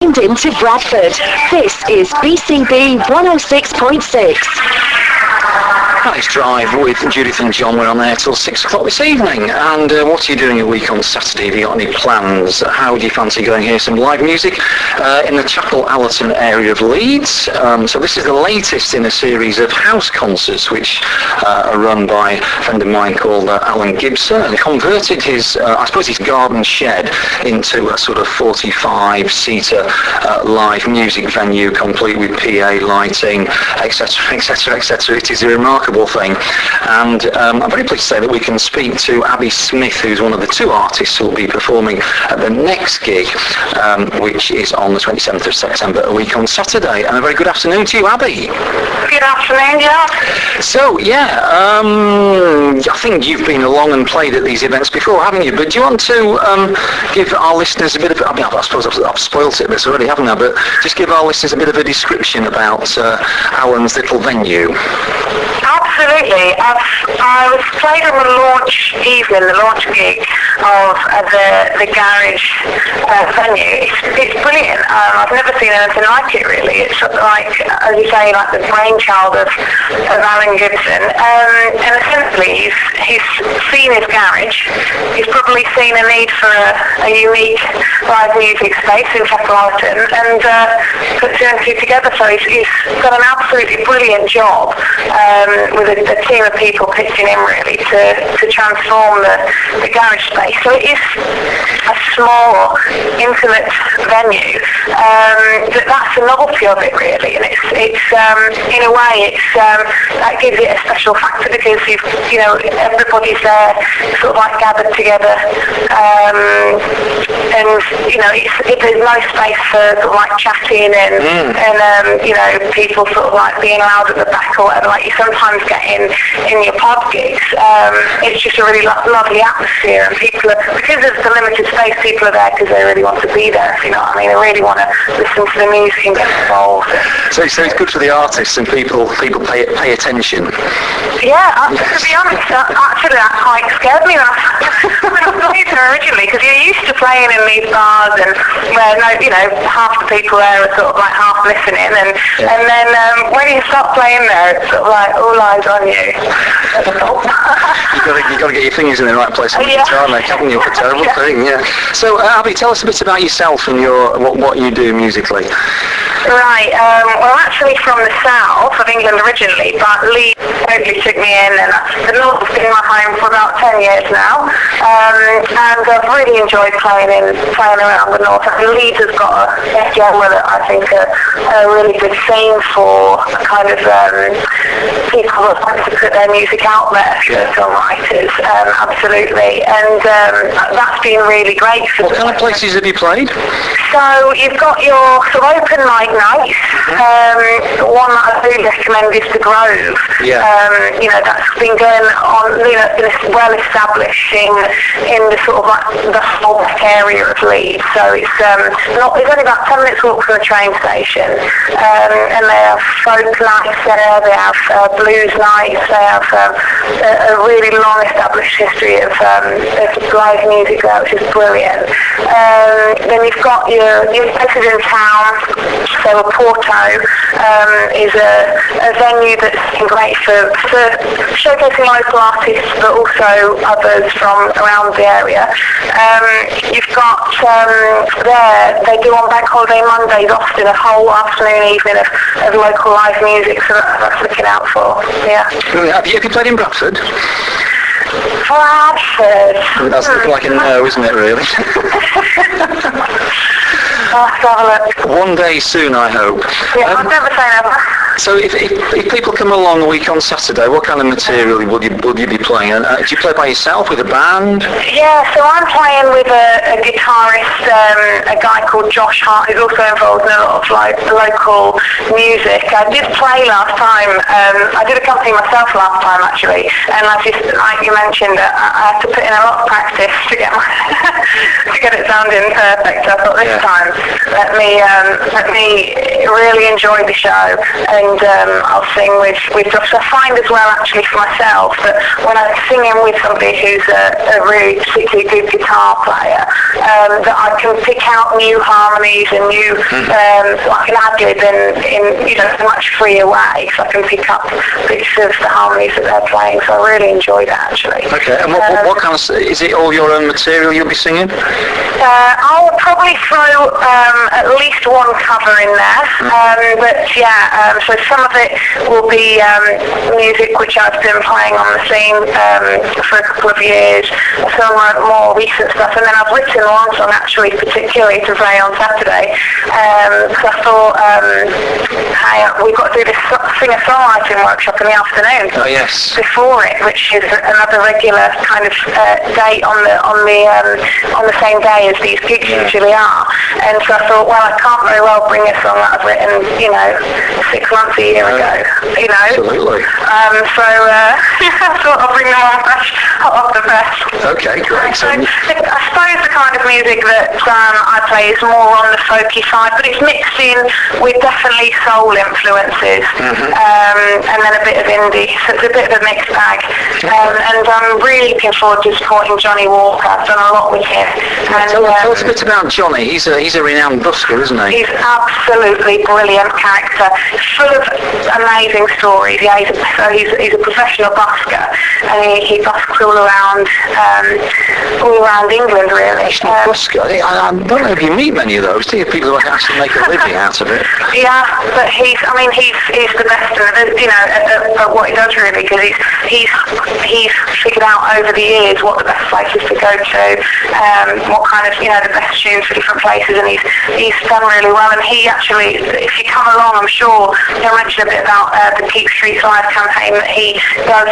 Into Bradford. This is BCB 106.6. Nice drive with Judith and John. We're on there till 6 o'clock this evening. And what are you doing a week on Saturday? Have you got any plans? How do you fancy going to hear some live music in the Chapel Allerton area of Leeds? So this is the latest in a series of house concerts which are run by a friend of mine called Alan Gibson, and converted his, I suppose, his garden shed into a sort of 45-seater live music venue, complete with PA lighting, etc., etc., etc. It is a remarkable thing, and I'm very pleased to say that we can speak to Abbe Smith, who's one of the two artists who will be performing at the next gig, which is on the 27th of September, a week on Saturday. And a very good afternoon to you, Abbe. Good afternoon, yeah. So, I think you've been along and played at these events before, haven't you? But do you want to give our listeners a bit of, I suppose I've spoilt it this already, haven't I? But just give our listeners a bit of a description about Alan's little venue. Absolutely. I was played on the launch evening, the launch gig of the garage venue. It's brilliant. I've never seen anything like it, really. It's like, as you say, like the brainchild of Alan Gibson. And essentially, he's seen his garage. He's probably seen a need for a unique live music space in Chapel Allerton, and put two and two together. So he's done an absolutely brilliant job with a team of people pitching in, really, to transform the garage space. So it is a small, intimate venue. That's the novelty of it, really, and it's in a way that gives it a special factor, because everybody's there, sort of like gathered together, and there's no space for sort of like chatting and people sort of like being loud at the back or whatever, like you sometimes get in your pub gigs. It's just a really lovely atmosphere, and people are, because of the limited space, people are there because they really want to be there, if you know what I mean. They really want to listen to the music and get involved. So it's good for the artists, and people pay attention. Yeah, to be honest, actually that quite scared me when I was playing there originally, because you're used to playing in these bars and where half the people there are sort of like half listening, and then when you start playing there, it's sort of like all eyes on you. You've got to get your fingers in the right place on the guitar, mate, haven't you? It's a terrible thing, yeah. So, Abbe, tell us a bit about yourself and what you do musically. Right, well, I'm actually from the south of England originally, but Leeds totally took me in, and the north has been my home for about 10 years now, and I've really enjoyed playing around the north. And Leeds has got a genre that I think a really good scene for kind of people that like to put their music out there, songwriters, absolutely, and that's been really great. What kind of places have you played? So you've got your sort of open mic nights. One that I really recommend is the Grove. That's been going on, been well established in the sort of like the whole area of Leeds. So it's only about 10 minutes walk from the train station, and they have folk nights there. They have blues nights. They have a really long established history of live music there, which is brilliant. Then you've got your places in town. So Porto is a venue that's been great for showcasing local artists, but also others from around the area. You've got they do on Bank Holiday Mondays often a whole afternoon, evening of local live music, so that's looking out for. Yeah. Have you played in Bradford? Bradford. That's like a no, isn't it, really? I'll have to have a look. One day soon, I hope. Yeah, I'll never say never. So if people come along a week on Saturday, what kind of material will you be playing? And do you play by yourself, with a band? Yeah, so I'm playing with a guitarist, a guy called Josh Hart, who's also involved in a lot of like local music. I did play last time. I did accompany myself last time, actually, and like you mentioned, I had to put in a lot of practice to get to get it sounding perfect. I thought this time let me really enjoy the show and and I'll sing with Josh. I find as well, actually, for myself, that when I'm singing with somebody who's a really particularly good guitar player, that I can pick out new harmonies and new, I can ad-lib in a much freer way, so I can pick up bits of the harmonies that they're playing, so I really enjoy that, actually. Okay, and what kind of, is it all your own material you'll be singing? I'll probably throw at least one cover in there, but yeah, so some of it will be music which I've been playing on the scene for a couple of years, some more recent stuff, and then I've written one song actually particularly to play on Saturday, because I thought, we've got to do this singer-songwriting workshop in the afternoon. Oh yes. Before it, which is another regular kind of date on the same day as these gigs usually are. And so I thought, well, I can't very well bring a song that I've written, 6 months, a year ago, Absolutely. So I thought I'll bring that one fresh hot off the press. Okay, great. So I suppose the kind of music that I play is more on the folky side, but it's mixed in with definitely soul influences, and then a bit of indie, so it's a bit of a mixed bag. And I'm really looking forward to supporting Johnny Walker. I've done a lot with him. And, tell us a bit about Johnny. He's a renowned busker, isn't he? He's absolutely brilliant character, full of amazing stories. Yeah, he's a professional busker, and he busks all around England, really. Busker. I don't know if you meet many of those, do you? People who actually make a living out of it. Yeah, but he's the best at what he does, really, because he's figured out over the years what the best places to go to, what kind of the best tunes for different places, and he's done really well. And he actually, if you come along, I'm sure he'll mention a bit about the Keep Streets Live campaign that he does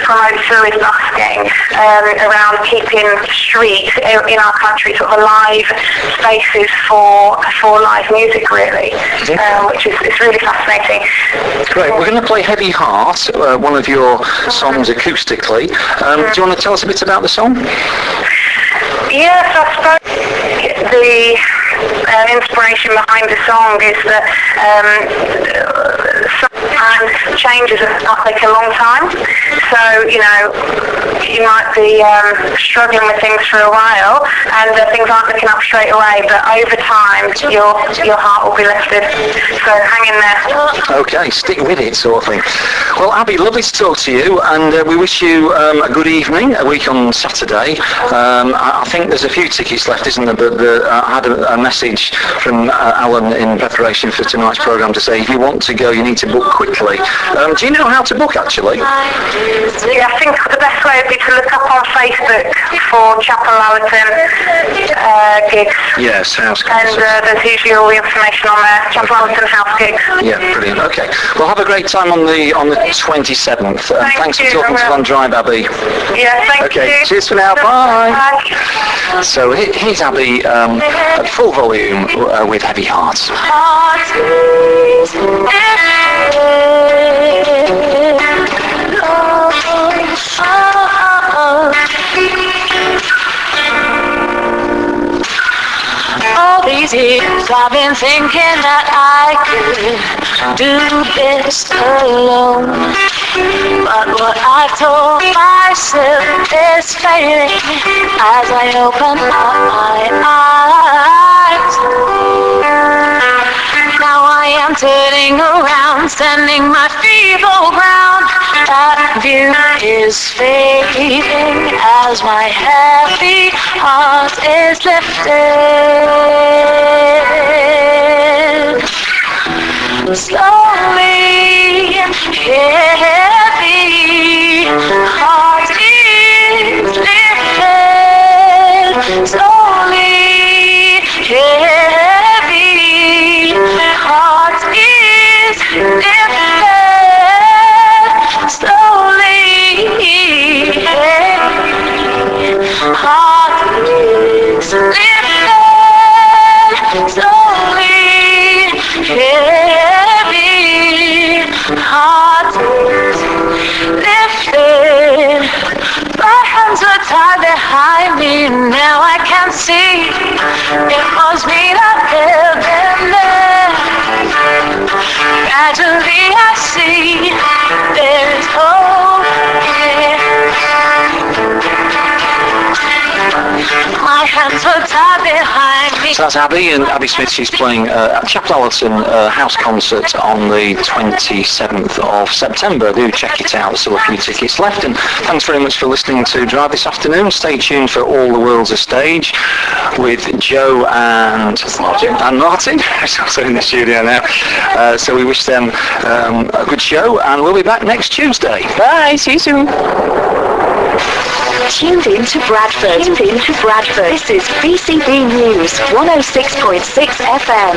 promote through his busking around keeping streets in our country sort of alive spaces for live music, really, which is really fascinating. Great. We're going to play Heavy Heart, one of your songs acoustically. Do you want to tell us a bit about the song? Yes, I suppose the inspiration behind the song is that sometimes changes take a long time. So, you might be struggling with things for a while, and things aren't looking up straight away, but over time your heart will be lifted. So hang in there. Okay, stick with it, sort of thing. Well, Abbe, lovely to talk to you, and we wish you a good evening, a week on Saturday. I think there's a few tickets left, isn't there? But I had a message from Alan in preparation for tonight's programme to say if you want to go, you need to book quickly. Do you know how to book, actually? Yeah, I think the best way would be to look up on Facebook for Chapel Allerton gigs. Yes, house gigs. And there's usually all the information on there. Chapel Allerton house gigs. Yeah, brilliant. Okay. Well, have a great time on the 27th. Thanks for talking to Van Drive, Abbe. Yeah, thank you. Okay, cheers for now. Bye. Bye. So here's Abbe at full volume with Heavy Heart. All these years I've been thinking that I could do this alone, but what I told myself is fading as I open up my eyes. Now I am turning around, standing my feeble ground. That view is fading as my heavy heart is lifted. Slowly, heavy heart is lifted. Slowly, heavy heart is lifted. Slowly, heavy heart is lifted. Slowly, heavy heart is lifted. My hands were tied behind me, now I can see it was me that held them there. Gradually Finally I see there's hope here. My hands were tied behind me. So that's Abbe, and Abbe Smith. She's playing at Chapel Allerton house concert on the 27th of September. Do check it out. Still a few tickets left. And thanks very much for listening to Drive this afternoon. Stay tuned for All the World's a Stage with Joe and Martin. Who's also in the studio now. So we wish them a good show, and we'll be back next Tuesday. Bye. See you soon. Tuned in to Bradford. This is BCB News 106.6 FM.